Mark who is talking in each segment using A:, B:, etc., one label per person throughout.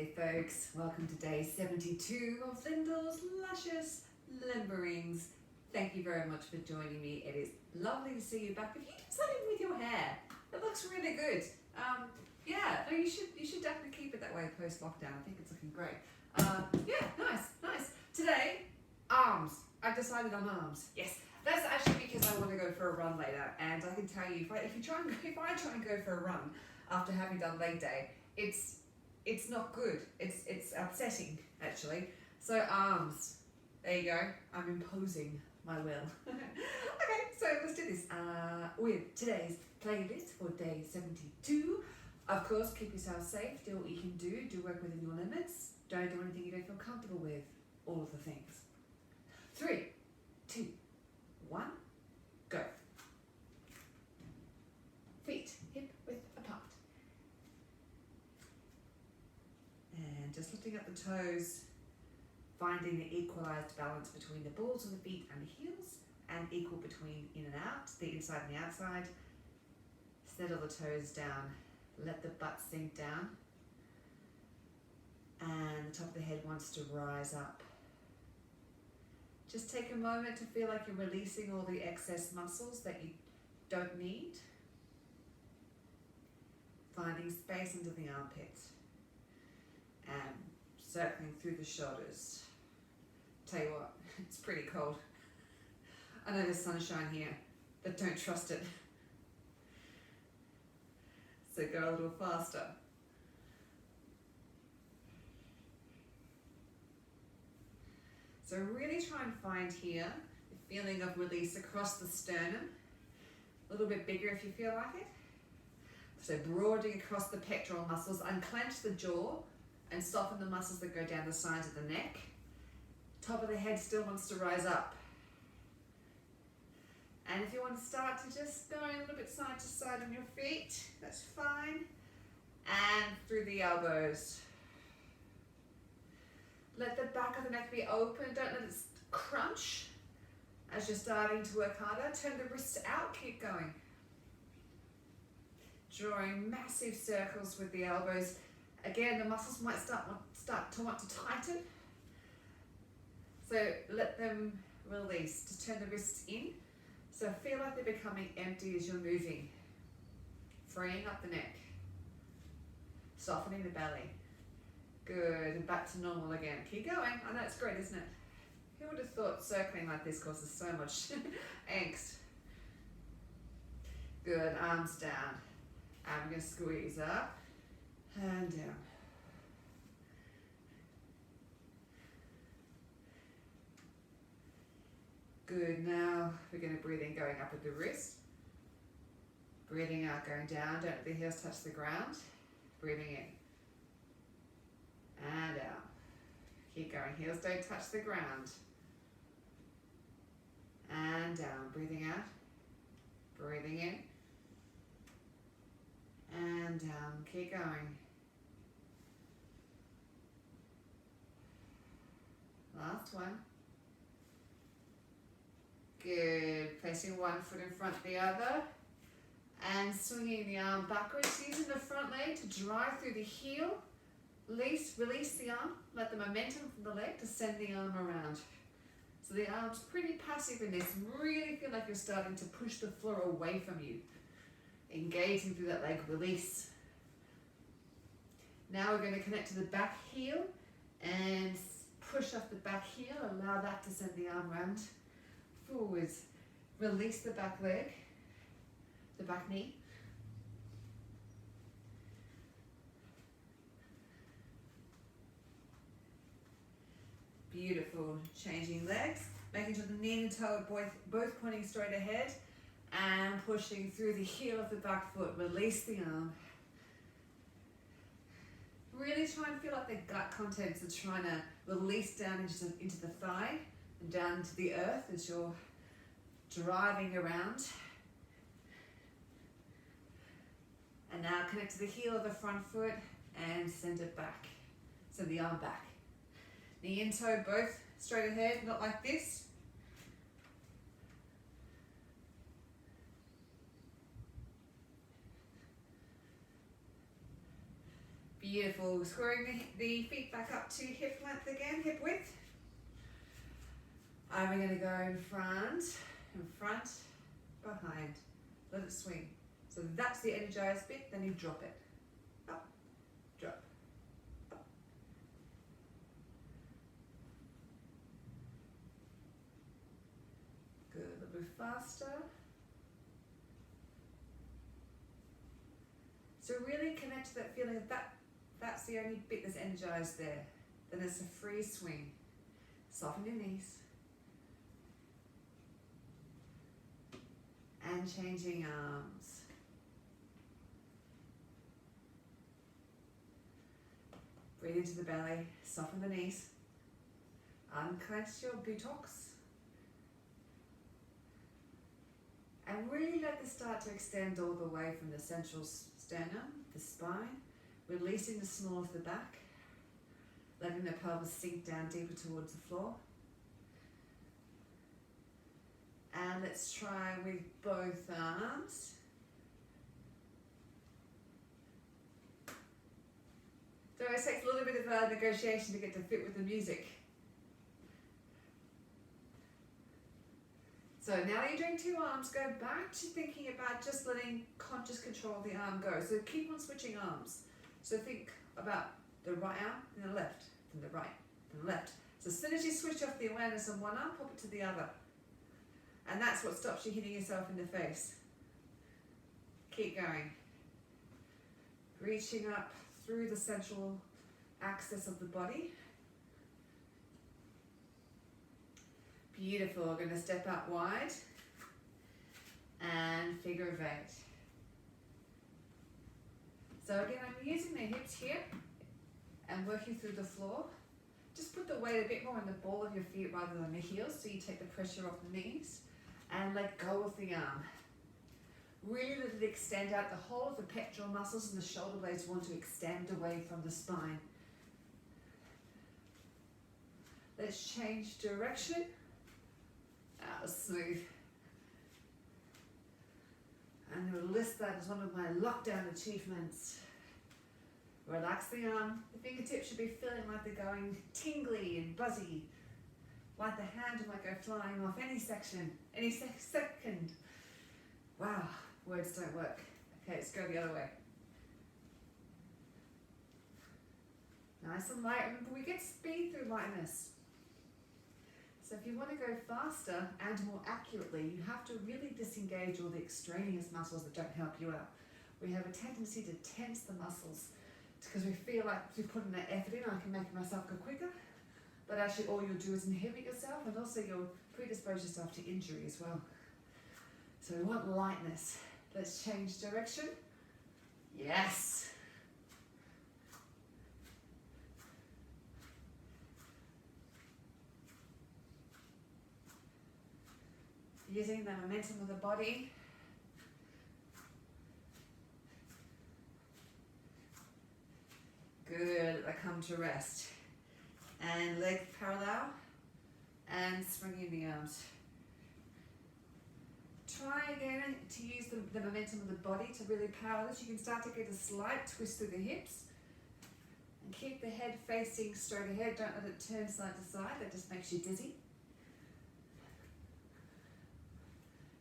A: Hey folks, welcome to day 72 of Lyndall's Luscious Limberings. Thank you very much for joining me. It is lovely to see you back. If you did something with your hair, it looks really good. You should definitely keep it that way post lockdown. I think it's looking great. Nice. Today, arms. I've decided on arms. Yes, that's actually because I want to go for a run later, and I can tell you if I try and go for a run after having done leg day, it's not good. It's upsetting actually. So arms. There you go. I'm imposing my will. Okay, so let's do this with today's playlist for day 72. Of course, keep yourself safe. Do what you can do. Do work within your limits. Don't do anything you don't feel comfortable with. All of the things. 3, 2, 1, go. Feet hip width apart. And just lifting up the toes, finding the equalized balance between the balls of the feet and the heels, and equal between in and out, the inside and the outside. Settle the toes down, let the butt sink down, and the top of the head wants to rise up. Just take a moment to feel like you're releasing all the excess muscles that you don't need. Finding space under the armpits and circling through the shoulders. Tell you what, it's pretty cold. I know there's sunshine here, but don't trust it. So go a little faster. So really try and find here the feeling of release across the sternum. A little bit bigger if you feel like it. So broadening across the pectoral muscles, unclench the jaw and soften the muscles that go down the sides of the neck. Top of the head still wants to rise up. And if you want to start to just going a little bit side to side on your feet, that's fine. And through the elbows. Let the back of the neck be open, don't let it crunch as you're starting to work harder. Turn the wrists out, keep going. Drawing massive circles with the elbows. Again, the muscles might start to want to tighten. So let them release. Just turn the wrists in. So feel like they're becoming empty as you're moving. Freeing up the neck. Softening the belly. Good, and back to normal again. Keep going. I know it's great, isn't it? Who would have thought circling like this causes so much angst? Good, arms down. I'm going to squeeze up and down. Good, now we're going to breathe in, going up with the wrist. Breathing out, going down. Don't let the heels touch the ground. Breathing in. And out. Keep going. Heels don't touch the ground. And down. Breathing out. Breathing in. And down. Keep going. Last one. Good. Placing one foot in front of the other. And swinging the arm backwards. Using the front leg to drive through the heel. Release the arm, let the momentum from the leg to send the arm around. So the arm's pretty passive in this. Really feel like you're starting to push the floor away from you. Engaging through that leg, release. Now we're going to connect to the back heel and push off the back heel. Allow that to send the arm around. Forwards. Release the back leg, the back knee. Beautiful. Changing legs, making sure the knee and toe are both pointing straight ahead and pushing through the heel of the back foot. Release the arm. Really try and feel like the gut contents are trying to release down into the thigh and down to the earth as you're driving around. And now connect to the heel of the front foot and send it back. Send the arm back. Knee and toe both straight ahead, not like this. Beautiful. Squaring the feet back up to hip length again, hip width. And we're going to go in front, behind. Let it swing. So that's the energized bit, then you drop it. Up, drop, up. Good, a little bit faster. So really connect to that feeling that that's the only bit that's energized there. Then it's a free swing. Soften your knees. And changing arms. Breathe into the belly, soften the knees. Unclench your buttocks. And really let this start to extend all the way from the central sternum, the spine, releasing the small of the back, letting the pelvis sink down deeper towards the floor. And let's try with both arms. So it takes a little bit of negotiation to get to fit with the music. So now that you're doing two arms, go back to thinking about just letting conscious control of the arm go. So keep on switching arms. So think about the right arm, then the left, then the right, then the left. So as soon as you switch off the awareness on one arm, pop it to the other. And that's what stops you hitting yourself in the face. Keep going. Reaching up through the central axis of the body. Beautiful. We're going to step out wide and figure of eight. So again, I'm using the hips here and working through the floor. Just put the weight a bit more on the ball of your feet rather than the heels, so you take the pressure off the knees and let go of the arm. Really let it extend out. The whole of the pectoral muscles and the shoulder blades want to extend away from the spine. Let's change direction. That was smooth. And we'll list that as one of my lockdown achievements. Relax the arm. The fingertips should be feeling like they're going tingly and buzzy. Like the hand might go flying off any section, any second. Wow, words don't work. Okay, let's go the other way. Nice and light. Remember, we get speed through lightness. So if you want to go faster and more accurately, you have to really disengage all the extraneous muscles that don't help you out. We have a tendency to tense the muscles because we feel like if we put in that effort in, I can make myself go quicker. But actually all you'll do is inhibit yourself, and also you'll predispose yourself to injury as well. So we want lightness. Let's change direction. Yes. Using the momentum of the body. Good. I come to rest. And legs parallel. And swinging the arms. Try again to use the momentum of the body to really power this. You can start to get a slight twist through the hips. And keep the head facing straight ahead. Don't let it turn side to side. That just makes you dizzy.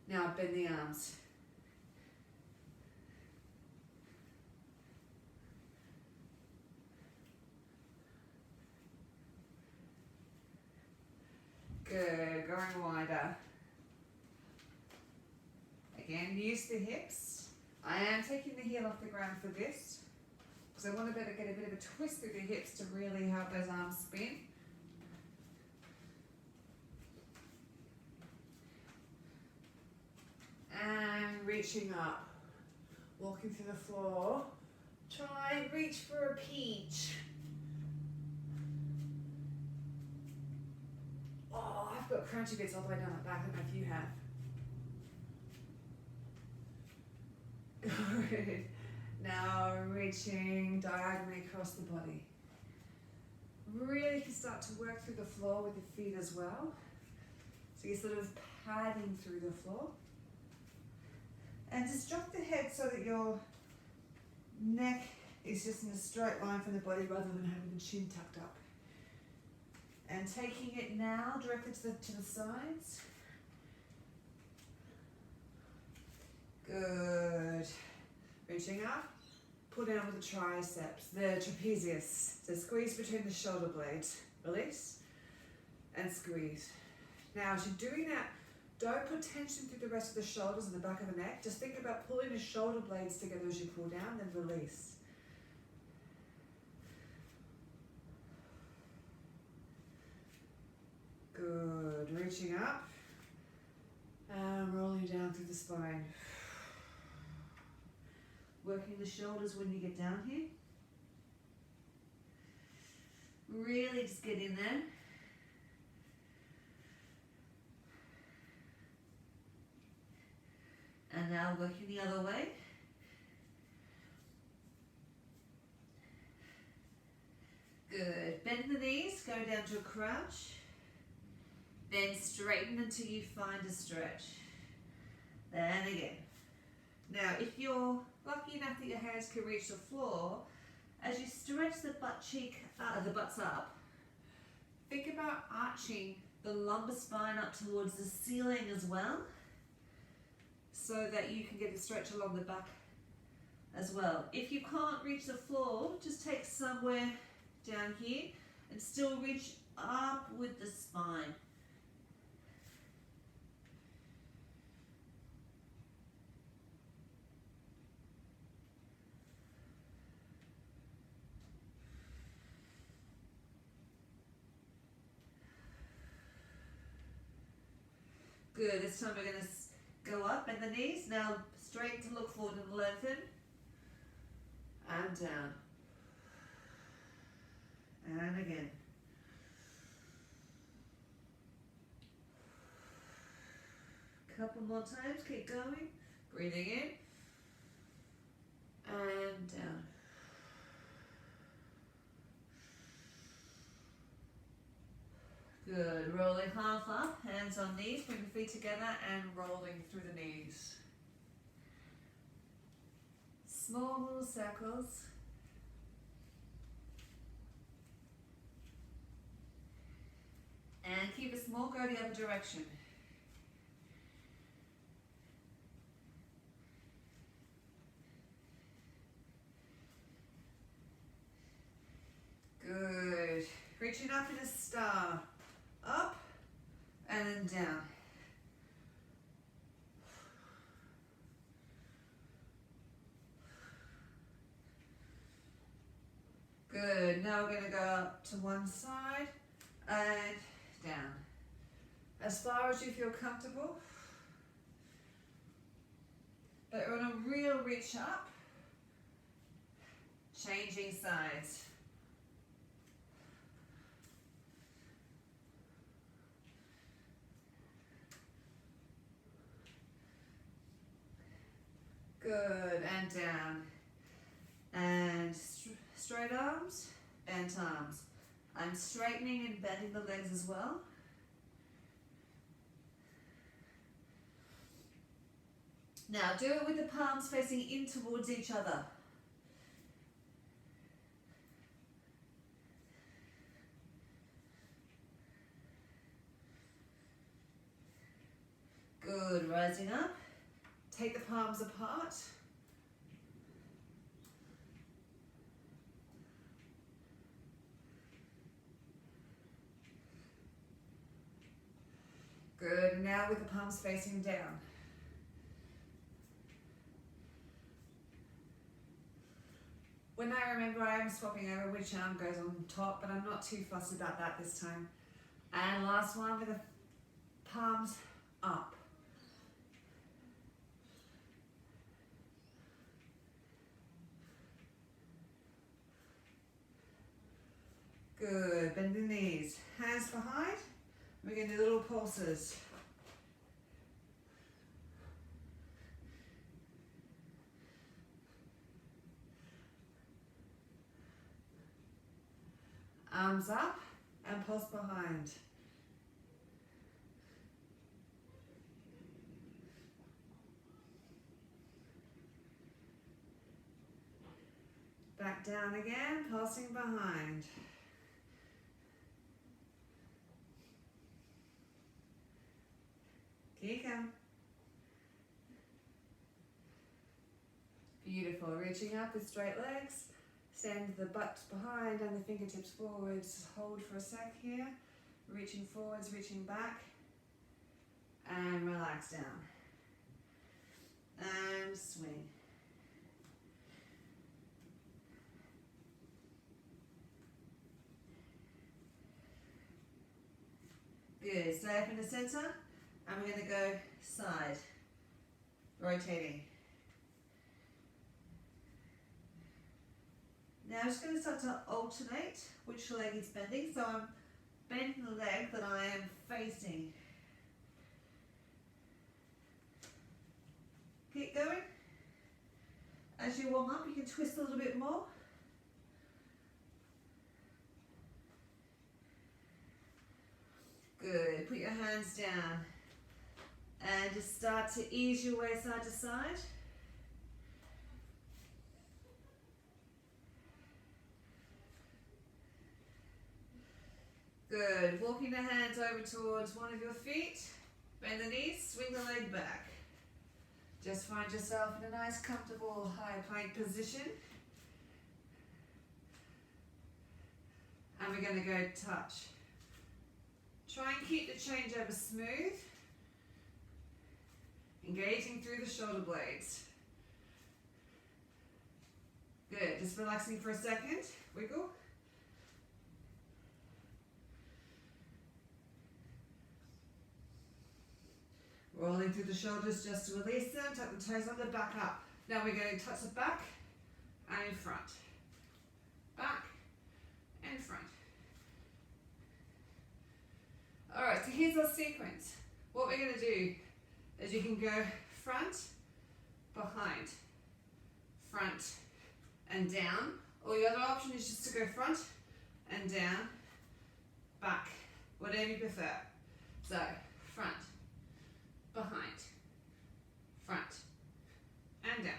A: Now bend the arms. Good, going wider. Again, use the hips. I am taking the heel off the ground for this because I want to get a bit of a twist through the hips to really help those arms spin. And reaching up, walking through the floor. Try and reach for a peach. Oh, I've got crunchy bits all the way down the back. I don't know if you have. Good. Now reaching diagonally across the body. Really can start to work through the floor with the feet as well. So you're sort of padding through the floor. And just drop the head so that your neck is just in a straight line from the body rather than having the chin tucked up. And taking it now directly to the sides. Good. Reaching up. Pull down with the triceps, the trapezius. So squeeze between the shoulder blades. Release and squeeze. Now as you're doing that, don't put tension through the rest of the shoulders and the back of the neck. Just think about pulling the shoulder blades together as you pull down, then release. Good. Reaching up and rolling down through the spine. Working the shoulders when you get down here. Really just get in there. And now working the other way. Good. Bend the knees, go down to a crouch. Then straighten until you find a stretch. Then again. Now, if you're lucky enough that your hands can reach the floor, as you stretch the butts up, think about arching the lumbar spine up towards the ceiling as well, so that you can get a stretch along the back as well. If you can't reach the floor, just take somewhere down here and still reach up with the spine. Good, this time we're going to go up, bend the knees, now straighten to look forward and lengthen, and down, and again. Couple more times, keep going, breathing in, and down. Good, rolling half up, hands on knees, bring the feet together and rolling through the knees. Small little circles. And keep it small, go the other direction. Good. Reaching up in a star. Up and then down. Good. Now we're going to go up to one side and down. As far as you feel comfortable. But on a real reach up, changing sides. Good, and down. And straight arms, bent arms. I'm straightening and bending the legs as well. Now do it with the palms facing in towards each other. Good, rising up. Take the palms apart. Good, now with the palms facing down. When I remember, I am swapping over which arm goes on top, but I'm not too fussed about that this time. And last one with the palms up. Good, bend the knees, hands behind. We're going to do little pulses. Arms up and pulse behind. Back down again, passing behind. Keep going. Beautiful. Reaching up with straight legs. Send the butt behind and the fingertips forwards. Hold for a sec here. Reaching forwards, reaching back. And relax down. And swing. Good. Stay up in the center. And we're going to go side. Rotating. Now I'm just going to start to alternate which leg is bending. So I'm bending the leg that I am facing. Keep going. As you warm up, you can twist a little bit more. Good. Put your hands down and just start to ease your way side to side. Good. Walking the hands over towards one of your feet. Bend the knees, swing the leg back. Just find yourself in a nice, comfortable, high plank position. And we're going to go touch. Try and keep the changeover smooth. Engaging through the shoulder blades. Good. Just relaxing for a second. Wiggle. Rolling through the shoulders just to release them. Tuck the toes under, back up. Now we're going to touch the back and in front. Back and front. Alright, so here's our sequence. What we're going to do is you can go front, behind, front and down. Or the other option is just to go front and down, back, whatever you prefer. So, front, behind, front, and down,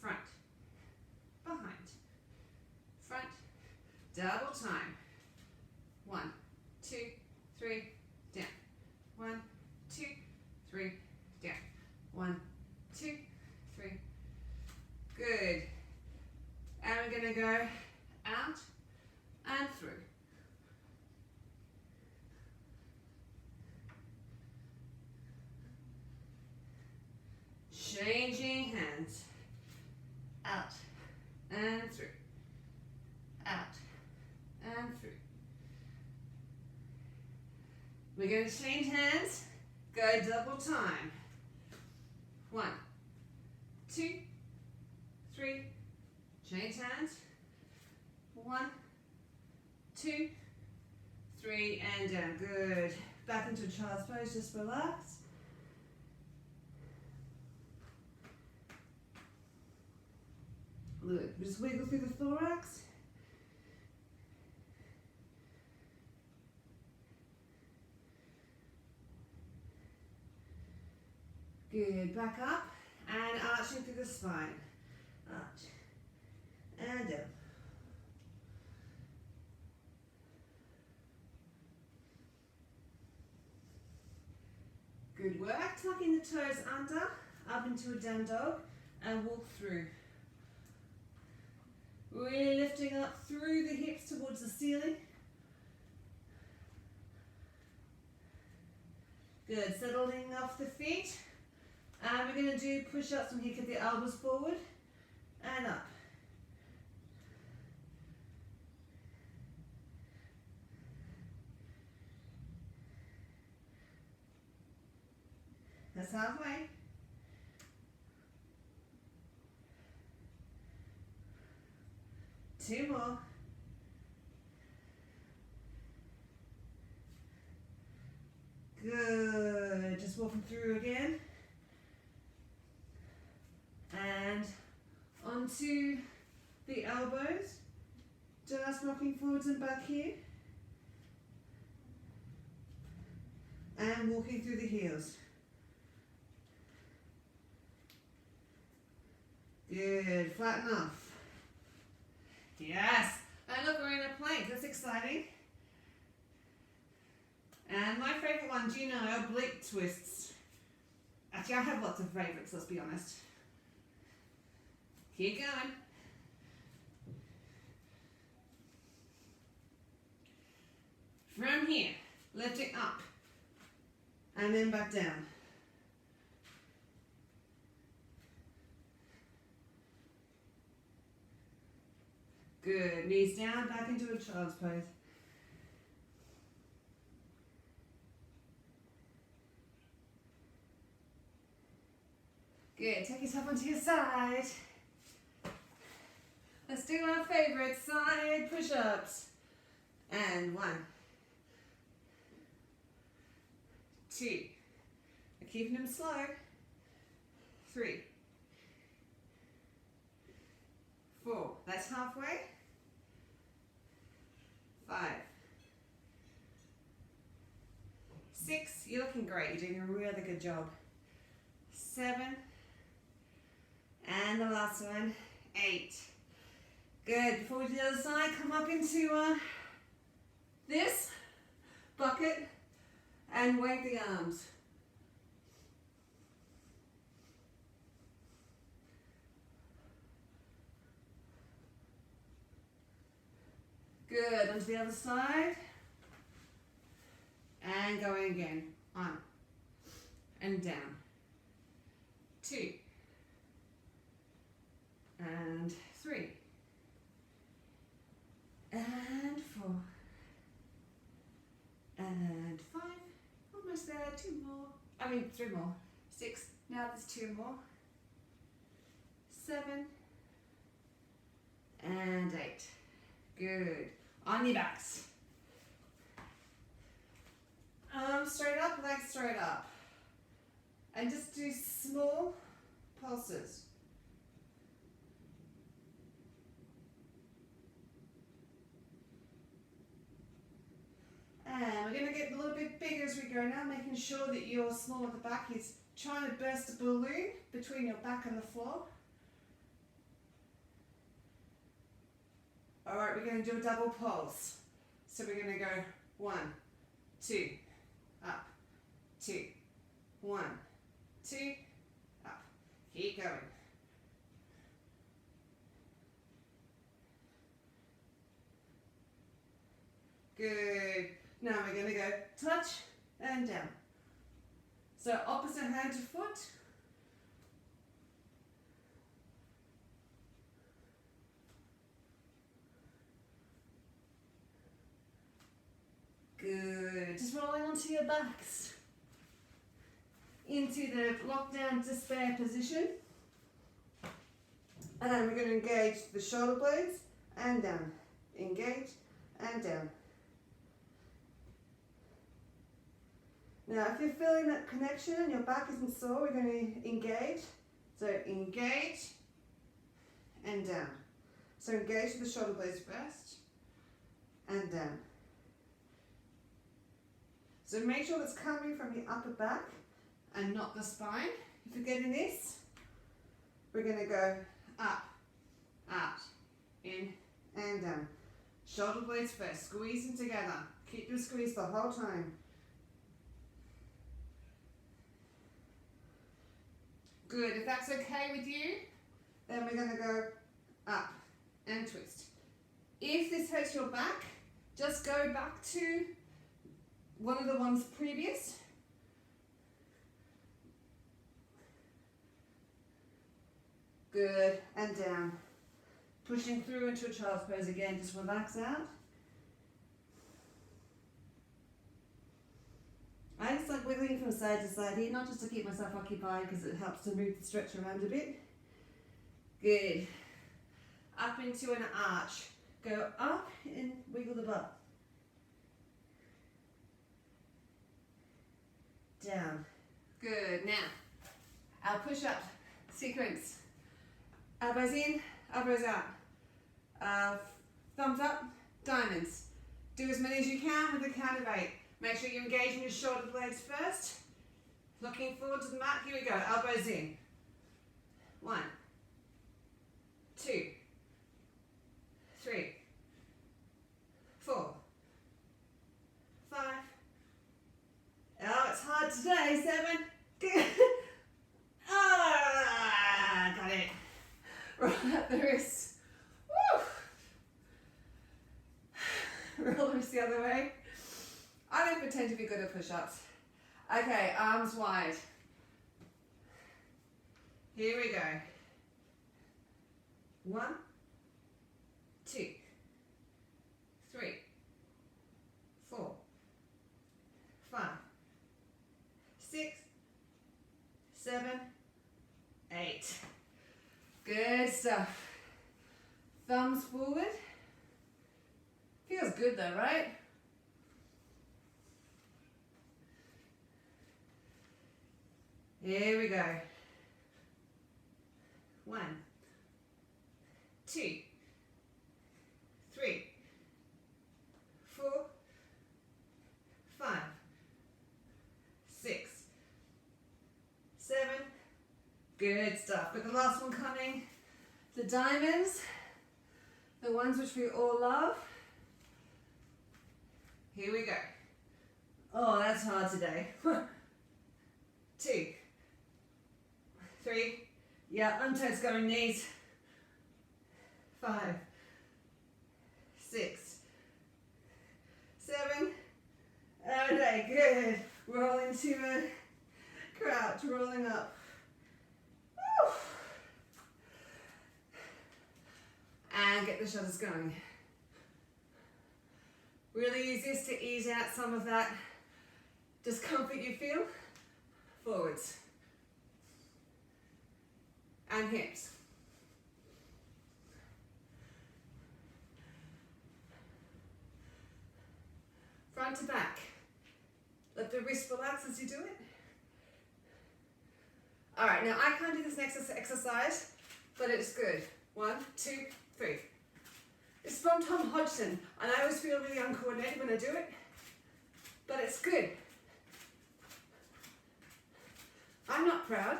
A: front, behind, front, double time. 1, 2, 3, down. 1, 2, 3, down. 1, 2, 3. Good. And we're going to go out and through. Changing hands. Out and through. Out and through. We're going to change hands. Go double time. 1, 2, 3. Change hands. 1, 2, 3, and down. Good. Back into child's pose. Just relax. Good. Just wiggle through the thorax. Good. Back up and arching through the spine. Arch and down. Good work. Tucking the toes under, up into a down dog, and walk through. Really lifting up through the hips towards the ceiling. Good. Settling off the feet. And we're going to do push-ups from here. Kick the elbows forward and up. That's halfway. Two more. Good. Just walking through again. And onto the elbows. Just rocking forwards and back here. And walking through the heels. Good. Flatten off. Yes. And look, we're in a plank. That's exciting. And my favourite one, do you know, oblique twists. Actually, I have lots of favourites, let's be honest. Keep going. From here, lift it up. And then back down. Good. Knees down, back into a child's pose. Good. Take yourself onto your side. Let's do our favorite side push-ups. And 1, 2. We're keeping them slow. 3, 4. That's halfway. 5, 6. You're looking great. You're doing a really good job. 7. And the last one. 8. Good. Before we do the other side, come up into this bucket and wave the arms. Good. Onto the other side. And going again. On. And down. 2. And 3. And 4. And 5. Almost there. 2 more. 3 more. 6. Now there's 2 more. 7. And 8. Good. On your backs. Arms straight up, legs straight up. And just do small pulses. And we're going to get a little bit bigger as we go now, making sure that your small at the back is trying to burst a balloon between your back and the floor. Alright, we're going to do a double pulse. So we're going to go 1, 2, up, 2, 1, 2, up. Keep going. Good. Now we're going to go touch and down. So opposite hand to foot. Good. Just rolling onto your backs. Into the lockdown despair position. And then we're going to engage the shoulder blades and down. Engage and down. Now if you're feeling that connection and your back isn't sore, we're going to engage. So engage and down. So engage the shoulder blades first and down. So make sure it's coming from your upper back and not the spine. If you're getting this, we're going to go up, out, in and down. Shoulder blades first, squeeze them together. Keep your squeeze the whole time. Good, if that's okay with you, then we're going to go up and twist. If this hurts your back, just go back to one of the ones previous. Good, and down. Pushing through into a child's pose again, just relax out. I just like wiggling from side to side here, not just to keep myself occupied because it helps to move the stretch around a bit. Good. Up into an arch. Go up and wiggle the butt. Down. Good. Now, our push-up sequence. Elbows in, elbows out. Thumbs up, diamonds. Do as many as you can with a count of 8. Make sure you're engaging your shoulder blades first. Looking forward to the mat. Here we go. Elbows in. 1, 2, 3, Roll out the wrist. Woo! Roll the wrist the other way. I don't pretend to be good at push-ups. Okay, arms wide. Here we go. 1, 2, 3, 4, 5, 6, 7, 8. Good stuff. Thumbs forward. Feels good though, right? Here we go. 1, 2, 3, 4, 5, 6, 7. Good stuff. But the last one coming, the diamonds, the ones which we all love. Here we go. Oh, that's hard today. 2, 3. Yeah, untoes going knees. 5, 6, 7. Okay, good. Roll into a crouch, rolling up. Woo. And get the shoulders going. Really use this to ease out some of that discomfort you feel. Forwards. And hips. Front to back. Let the wrist relax as you do it. All right, now I can't do this next exercise, but it's good. 1, 2, 3. It's from Tom Hodgson, and I always feel really uncoordinated when I do it, but it's good. I'm not proud.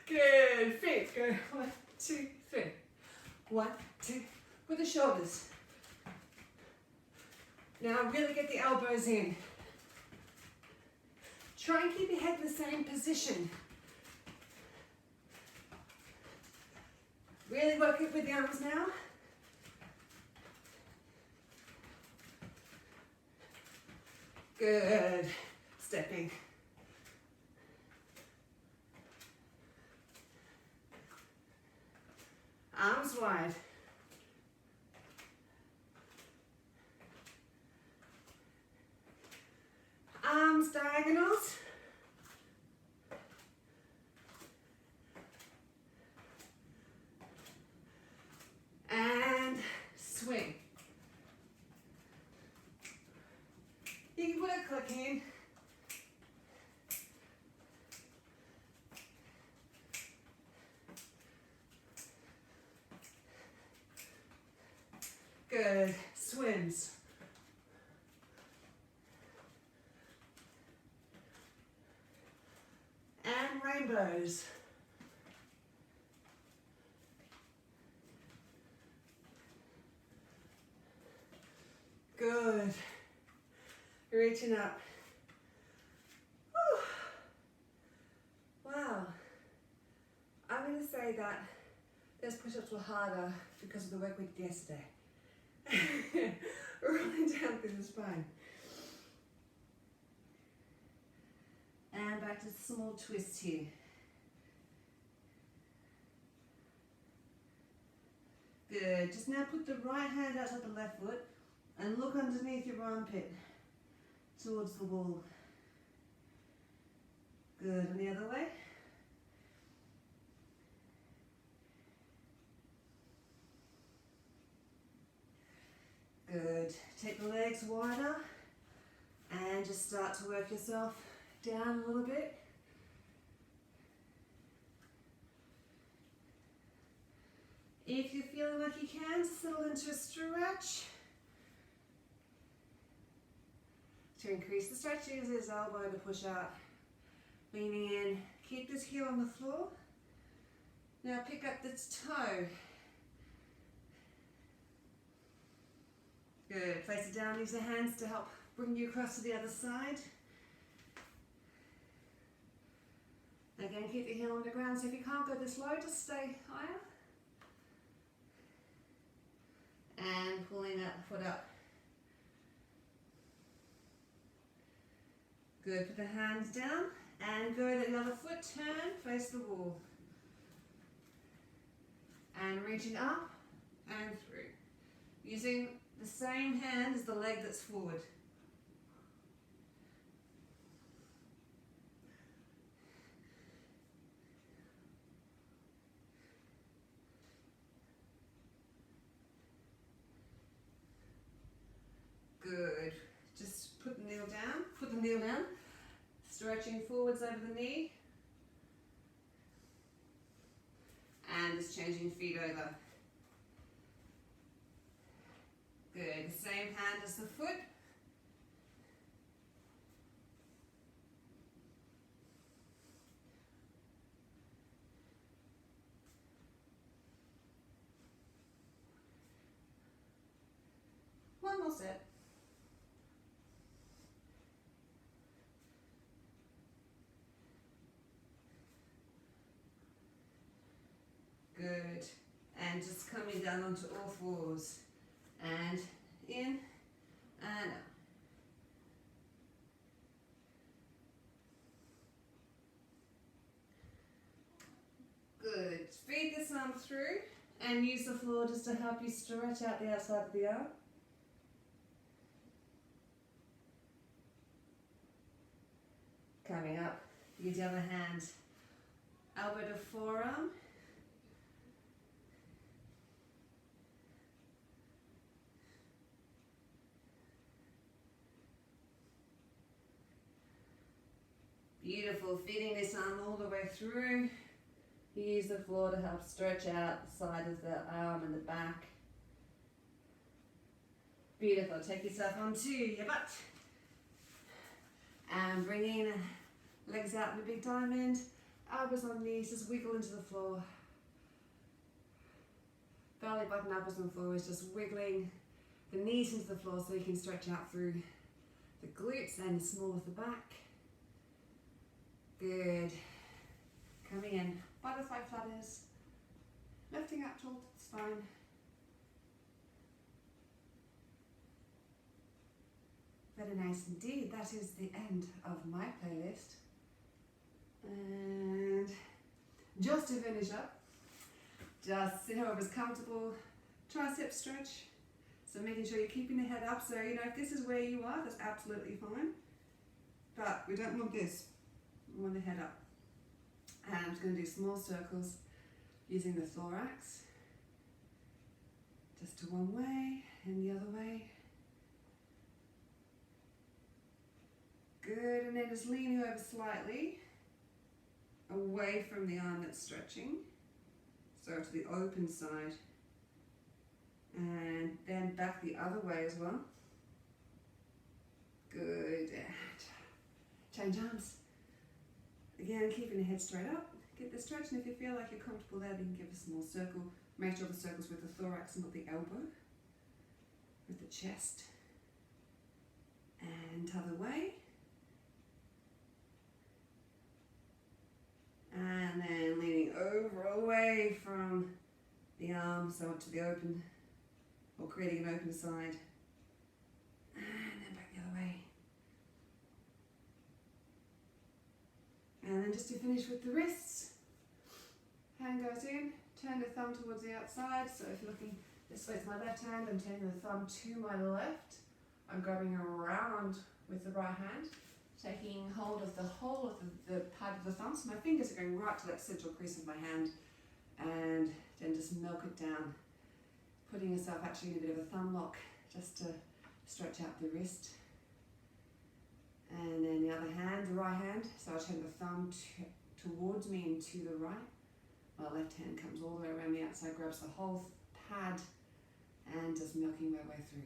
A: Good. Feet go 1, 2, 3. 1, 2. With the shoulders. Now really get the elbows in. Try and keep your head in the same position. Really work it with the arms now. Good. Stepping. Arms wide. Arms diagonals. And swing. You can put a click in. Good. Swims. And rainbows. Good. Reaching up. Whew. Wow. I'm going to say that those push-ups were harder because of the work we did yesterday. Rolling down through the spine. And back to small twist here. Good. Just now put the right hand outside the left foot and look underneath your armpit towards the wall. Good. And the other way. Good. Take the legs wider and just start to work yourself down a little bit. If you're feeling like you can, settle into a stretch. To increase the stretch, use this elbow to push out. Leaning in, keep this heel on the floor. Now pick up this toe. Good, place it down, use the hands to help bring you across to the other side. And again, keep the heel on the ground. So if you can't go this low, just stay higher. And pulling that foot up. Good, put the hands down and go to the other foot, turn, face the wall. And reaching up and through. Using the same hand as the leg that's forward. Good. Just put the knee down, stretching forwards over the knee. And just changing feet over. Good. Same hand as the foot. One more set. Good. And just coming down onto all fours. And in and out. Good. Feed this arm through and use the floor just to help you stretch out the outside of the arm. Coming up, use the other hand, elbow to forearm. Beautiful, feeding this arm all the way through. Use the floor to help stretch out the side of the arm and the back. Beautiful, take yourself onto your butt. And bringing legs out in a big diamond, elbows on knees, just wiggle into the floor. Belly button upwards and forwards, just wiggling the knees into the floor so you can stretch out through the glutes and small of the back. Good. Coming in, butterfly flutters, lifting up toward the spine. Very nice indeed. That is the end of my playlist. And just to finish up, just sit however's comfortable, tricep stretch. So making sure you're keeping the head up. So, you know, if this is where you are, that's absolutely fine. But we don't want this. We want the head up. And I'm just going to do small circles using the thorax. Just to one way and the other way. Good, and then just leaning over slightly, away from the arm that's stretching. So to the open side. And then back the other way as well. Good, and change arms. Again, keeping the head straight up. Get the stretch, and if you feel like you're comfortable there, then you can give a small circle. Make sure the circle's with the thorax and not the elbow. With the chest. And t'other way. And then leaning over, away from the arm, so to the open, or creating an open side. And then back the other way. And then just to finish with the wrists, hand goes in, turn the thumb towards the outside. So if you're looking this way to my left hand, I'm turning the thumb to my left. I'm grabbing around with the right hand, taking hold of the whole of the pad of the thumb. So my fingers are going right to that central crease of my hand, and then just milk it down, putting yourself actually in a bit of a thumb lock just to stretch out the wrist. And then the other hand, the right hand, so I turn the thumb towards me and to the right. My left hand comes all the way around the outside, grabs the whole pad, and just milking my way through.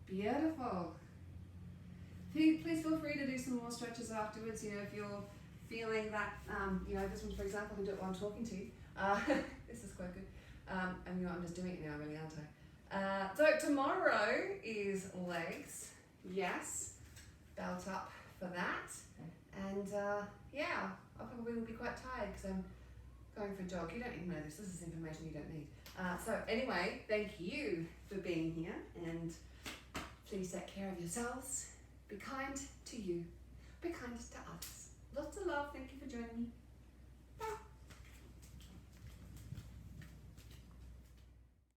A: Beautiful. Please feel free to do some more stretches afterwards. You know, if you're feeling that, you know, this one, for example, I can do it while I'm talking to you. This is quite good. And you know, I'm just doing it now, really, aren't I? So tomorrow is legs. Yes. belt up for that. And yeah, I probably will be quite tired because I'm going for a jog. You don't even know this. This is information you don't need. So anyway, thank you for being here, and please take care of yourselves. Be kind to you. Be kind to others. Lots of love. Thank you for joining me.